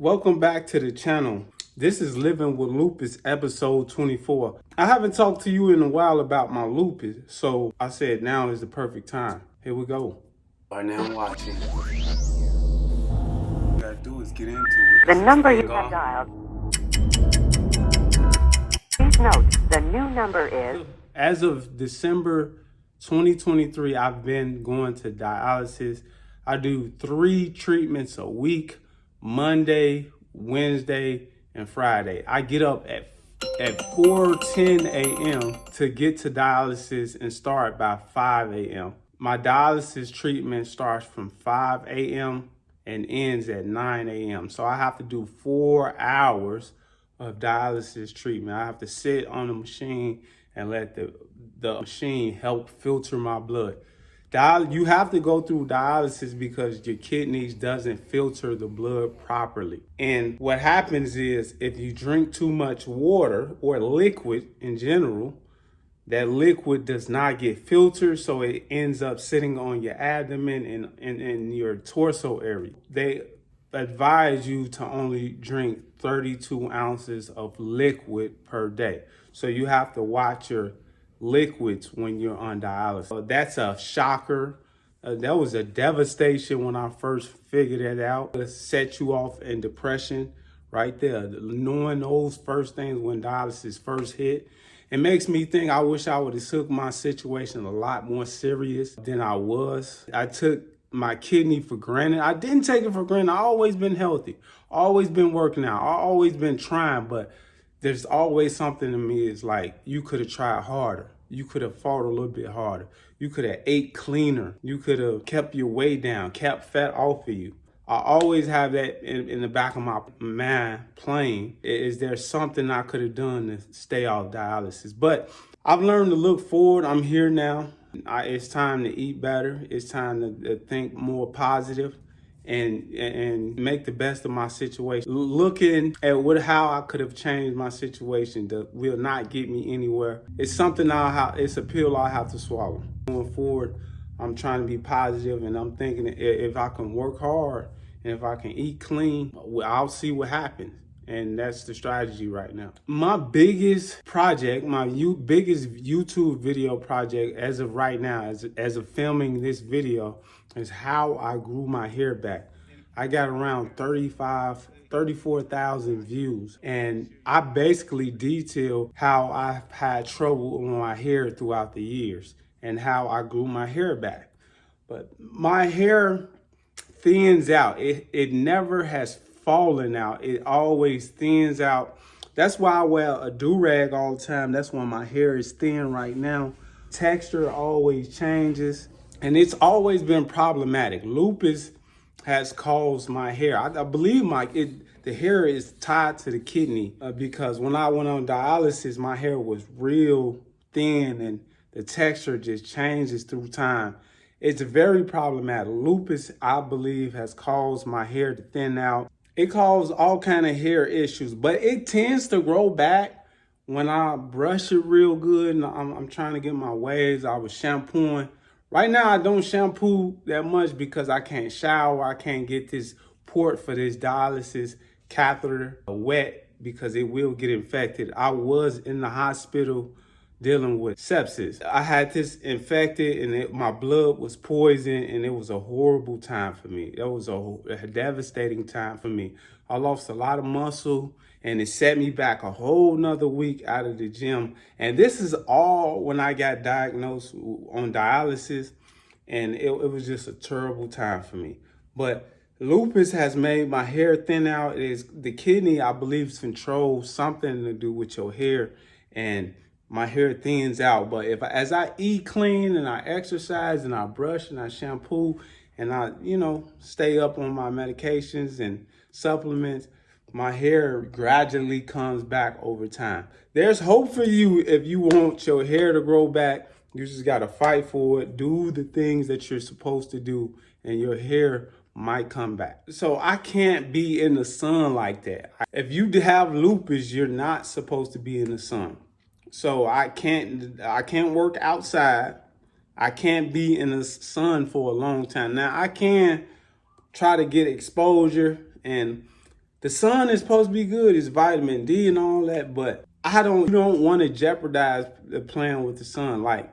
Welcome back to the channel. This is Living with Lupus, episode 24. I haven't talked to you in a while about my lupus, so I said now is the perfect time. Here we go. Right now watching. What you gotta do is get into it. The number you have dialed. Please note, the new number is... As of December 2023, I've been going to dialysis. I do 3 treatments a week. Monday, Wednesday, and Friday. I get up at 4:10 a.m. to get to dialysis and start by 5 a.m. My dialysis treatment starts from 5 a.m. and ends at 9 a.m. So I have to do 4 hours of dialysis treatment. I have to sit on the machine and let the machine help filter my blood. You have to go through dialysis because your kidneys doesn't filter the blood properly. And what happens is if you drink too much water or liquid in general, that liquid does not get filtered, so it ends up sitting on your abdomen and in your torso area. They advise you to only drink 32 ounces of liquid per day. So you have to watch your liquids when you're on dialysis. That's a shocker. That was a devastation when I first figured it out. It set you off in depression right there. Knowing those first things when dialysis first hit, it makes me think I wish I would have took my situation a lot more serious than I was. I took my kidney for granted. I didn't take it for granted. I always been healthy, always been working out, I always been trying, but there's always something to me is like, you could have tried harder. You could have fought a little bit harder. You could have ate cleaner. You could have kept your weight down, kept fat off of you. I always have that in the back of my mind playing. Is there something I could have done to stay off dialysis? But I've learned to look forward. I'm here now. It's time to eat better. It's time to think more positive and make the best of my situation. Looking at how I could have changed my situation that will not get me anywhere. It's something it's a pill I have to swallow. Going forward, I'm trying to be positive, and I'm thinking if I can work hard and if I can eat clean, I'll see what happens. And that's the strategy right now. My biggest project, biggest YouTube video project as of right now, as of filming this video, is how I grew my hair back. I got around 34,000 views. And I basically detail how I've had trouble with my hair throughout the years and how I grew my hair back. But my hair thins out. It never has falling out. It always thins out. That's why I wear a do-rag all the time. That's why my hair is thin right now. Texture always changes, and it's always been problematic. Lupus has caused my hair. I believe the hair is tied to the kidney because when I went on dialysis, my hair was real thin and the texture just changes through time. It's very problematic. Lupus, I believe, has caused my hair to thin out. It causes all kind of hair issues, but it tends to grow back when I brush it real good. And I'm trying to get my waves. I was shampooing. Right now, I don't shampoo that much because I can't shower. I can't get this port for this dialysis catheter wet because it will get infected. I was in the hospital dealing with sepsis. I had this infected and my blood was poisoned, and it was a horrible time for me. It was a devastating time for me. I lost a lot of muscle, and it set me back a whole nother week out of the gym. And this is all when I got diagnosed on dialysis, and it was just a terrible time for me. But lupus has made my hair thin out. It is the kidney, I believe, controls something to do with your hair, and my hair thins out. But as I eat clean and I exercise and I brush and I shampoo and I, stay up on my medications and supplements, my hair gradually comes back over time. There's hope for you if you want your hair to grow back. You just got to fight for it. Do the things that you're supposed to do, and your hair might come back. So I can't be in the sun like that. If you have lupus, you're not supposed to be in the sun. So I can't work outside. I can't be in the sun for a long time. Now I can try to get exposure and The sun is supposed to be good. It's vitamin D and all that, but you don't want to jeopardize playing with the sun. Like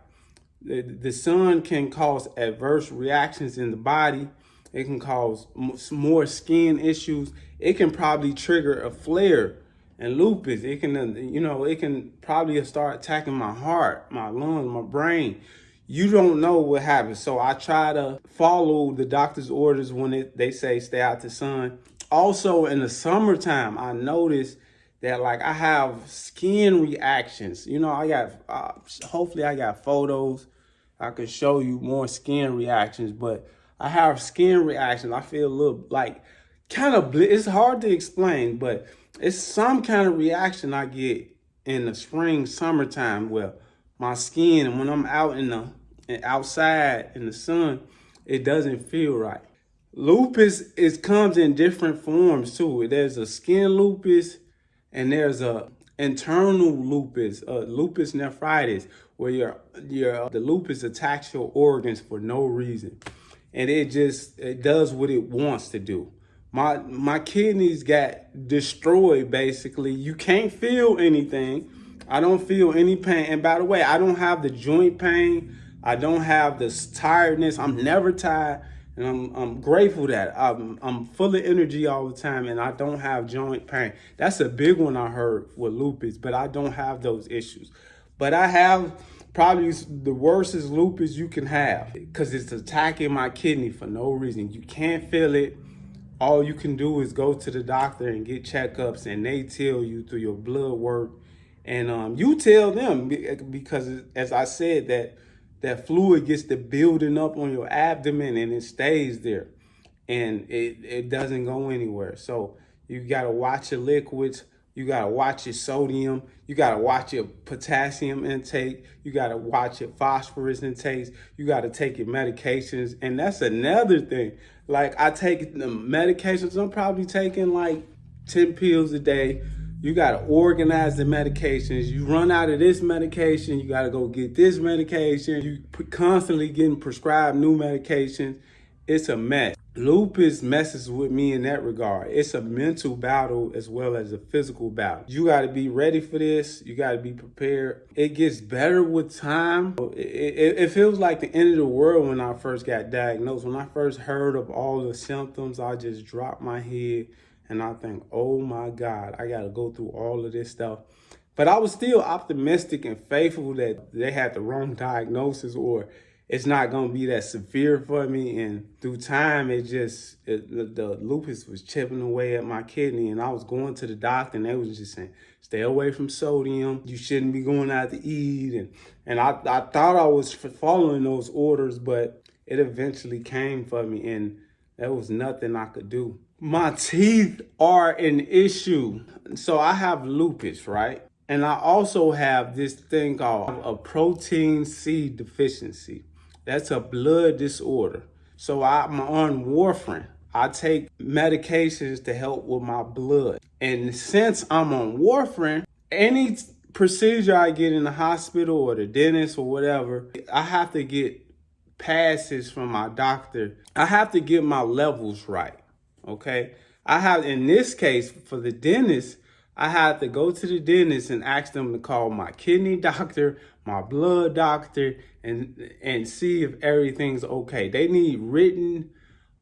the sun can cause adverse reactions in the body. It can cause more skin issues. It can probably trigger a flare and lupus. It can, it can probably start attacking my heart, my lungs, my brain. You don't know what happens. So I try to follow the doctor's orders when they say stay out the sun. Also in the summertime, I notice that like I have skin reactions. I got, hopefully I got photos. I could show you more skin reactions, but I have skin reactions. I feel a little like it's hard to explain, but it's some kind of reaction I get in the spring, summertime where my skin, and when I'm outside in the sun, it doesn't feel right. Lupus comes in different forms too. There's a skin lupus and there's a internal lupus, lupus nephritis, where the lupus attacks your organs for no reason. And it does what it wants to do. My kidneys got destroyed, basically. You can't feel anything. I don't feel any pain. And by the way, I don't have the joint pain. I don't have this tiredness. I'm never tired. And I'm grateful that I'm full of energy all the time, and I don't have joint pain. That's a big one I heard with lupus, but I don't have those issues. But I have probably the worstest lupus you can have because it's attacking my kidney for no reason. You can't feel it. All you can do is go to the doctor and get checkups, and they tell you through your blood work. And you tell them, because as I said, that fluid gets to building up on your abdomen and it stays there and it doesn't go anywhere. So you got to watch your liquids. You got to watch your sodium. You got to watch your potassium intake. You got to watch your phosphorus intake. You got to take your medications. And that's another thing. Like I take the medications. I'm probably taking like 10 pills a day. You got to organize the medications. You run out of this medication, you got to go get this medication. You constantly getting prescribed new medications. It's a mess. Lupus messes with me in that regard. It's a mental battle as well as a physical battle. You got to be ready for this. You got to be prepared. It gets better with time. It feels like the end of the world when I first got diagnosed. When I first heard of all the symptoms, I just dropped my head. And I think, oh my God, I got to go through all of this stuff. But I was still optimistic and faithful that they had the wrong diagnosis or it's not going to be that severe for me. And through time, the lupus was chipping away at my kidney. And I was going to the doctor and they was just saying, stay away from sodium. You shouldn't be going out to eat. And I thought I was following those orders, but it eventually came for me and there was nothing I could do. My teeth are an issue. So I have lupus, right? And I also have this thing called a protein C deficiency. That's a blood disorder. So I'm on warfarin. I take medications to help with my blood. And since I'm on warfarin, any procedure I get in the hospital or the dentist or whatever, I have to get passes from my doctor. I have to get my levels right. Okay, in this case, for the dentist, I had to go to the dentist and ask them to call my kidney doctor, my blood doctor, and see if everything's okay. They need written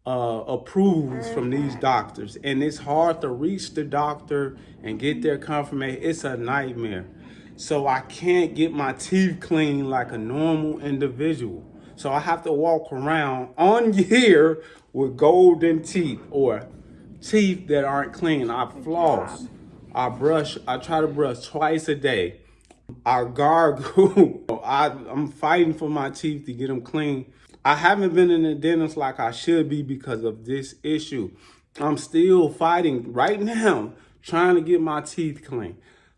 approvals from these doctors, and it's hard to reach the doctor and get their confirmation. It's a nightmare. So I can't get my teeth clean like a normal individual. So I have to walk around on here with golden teeth or teeth that aren't clean. I floss, I try to brush twice a day. I gargle. I'm fighting for my teeth to get them clean. I haven't been in the dentist like I should be because of this issue. I'm still fighting right now, trying to get my teeth clean.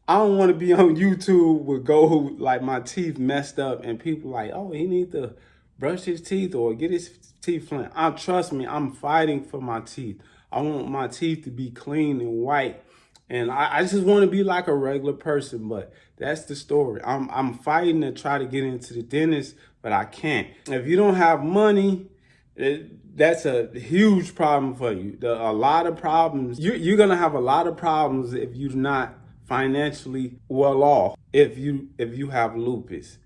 I don't want to be on YouTube with gold, like my teeth messed up and people like, oh, he needs to brush his teeth or get his teeth clean. Trust me, I'm fighting for my teeth. I want my teeth to be clean and white. And I just want to be like a regular person, but that's the story. I'm fighting to try to get into the dentist, but I can't. If you don't have money, That's a huge problem for you. A lot of problems. You're gonna have a lot of problems if you're not financially well off. If you have lupus,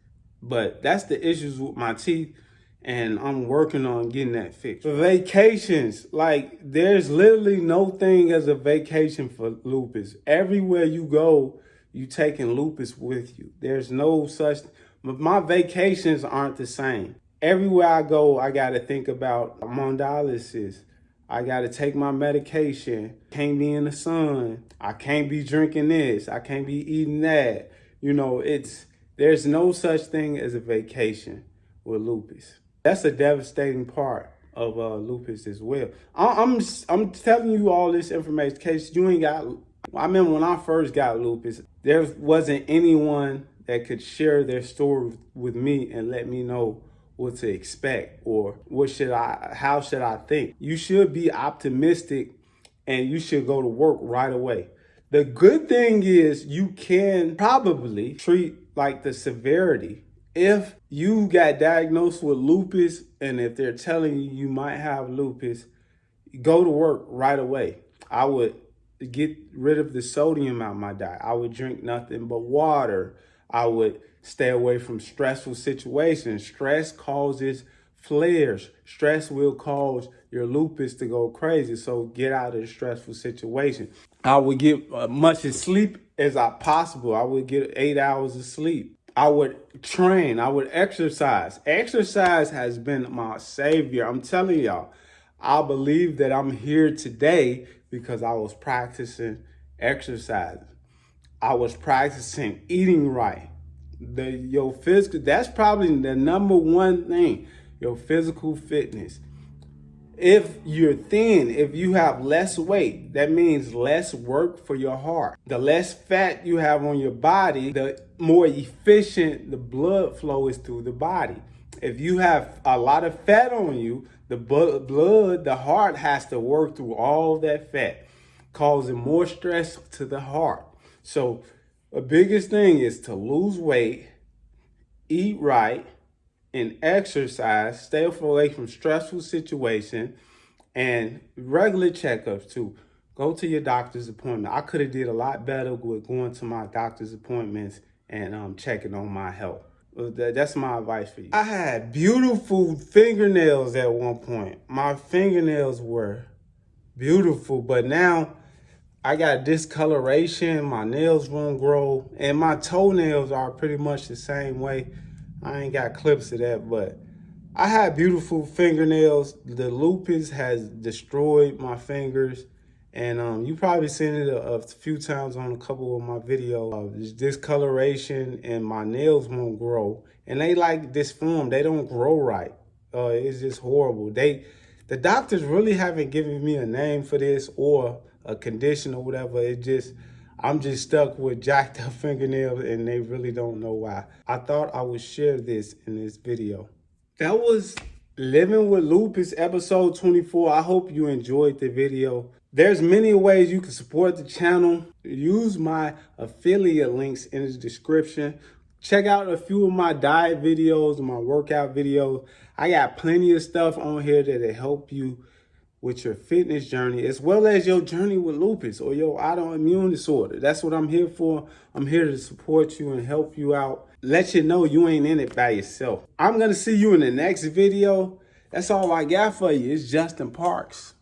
but that's the issues with my teeth, and I'm working on getting that fixed. For vacations, like there's literally no thing as a vacation for lupus. Everywhere you go, you taking lupus with you. There's no such. My vacations aren't the same. Everywhere I go, I got to think about I'm on dialysis. I got to take my medication. Can't be in the sun. I can't be drinking this. I can't be eating that. You know, there's no such thing as a vacation with lupus. That's a devastating part of lupus as well. I'm telling you all this information in case you ain't got. I remember when I first got lupus, there wasn't anyone that could share their story with me and let me know what to expect or how should I think. You should be optimistic and you should go to work right away. The good thing is you can probably treat like the severity. If you got diagnosed with lupus and if they're telling you you might have lupus, go to work right away. I would get rid of the sodium out of my diet. I would drink nothing but water. I would stay away from stressful situations. Stress causes flares. Stress will cause your lupus to go crazy. So get out of the stressful situation. I would get as much sleep as I possible. I would get 8 hours of sleep. I would train. I would exercise. Exercise has been my savior. I'm telling y'all, I believe that I'm here today because I was practicing exercising. I was practicing eating right. Your physical, that's probably the number one thing, your physical fitness. If you're thin, if you have less weight, that means less work for your heart. The less fat you have on your body, the more efficient the blood flow is through the body. If you have a lot of fat on you, the heart has to work through all that fat, causing more stress to the heart. So the biggest thing is to lose weight, eat right, and exercise, stay away from stressful situations, and regular checkups too. Go to your doctor's appointment. I could have did a lot better with going to my doctor's appointments and checking on my health. That's my advice for you. I had beautiful fingernails at one point. My fingernails were beautiful, but now I got discoloration, my nails won't grow, and my toenails are pretty much the same way. I ain't got clips of that, but I had beautiful fingernails. The lupus has destroyed my fingers, and you probably seen it a few times on a couple of my videos. This discoloration and my nails won't grow, and they like disformed. They don't grow right. It's just horrible. The doctors really haven't given me a name for this or a condition or whatever. I'm just stuck with jacked up fingernails and they really don't know why. I thought I would share this in this video. That was Living with Lupus episode 24. I hope you enjoyed the video. There's many ways you can support the channel. Use my affiliate links in the description. Check out a few of my diet videos, my workout videos. I got plenty of stuff on here that'll help you with your fitness journey, as well as your journey with lupus or your autoimmune disorder. That's what I'm here for. I'm here to support you and help you out. Let you know you ain't in it by yourself. I'm gonna see you in the next video. That's all I got for you. It's Justin Parks.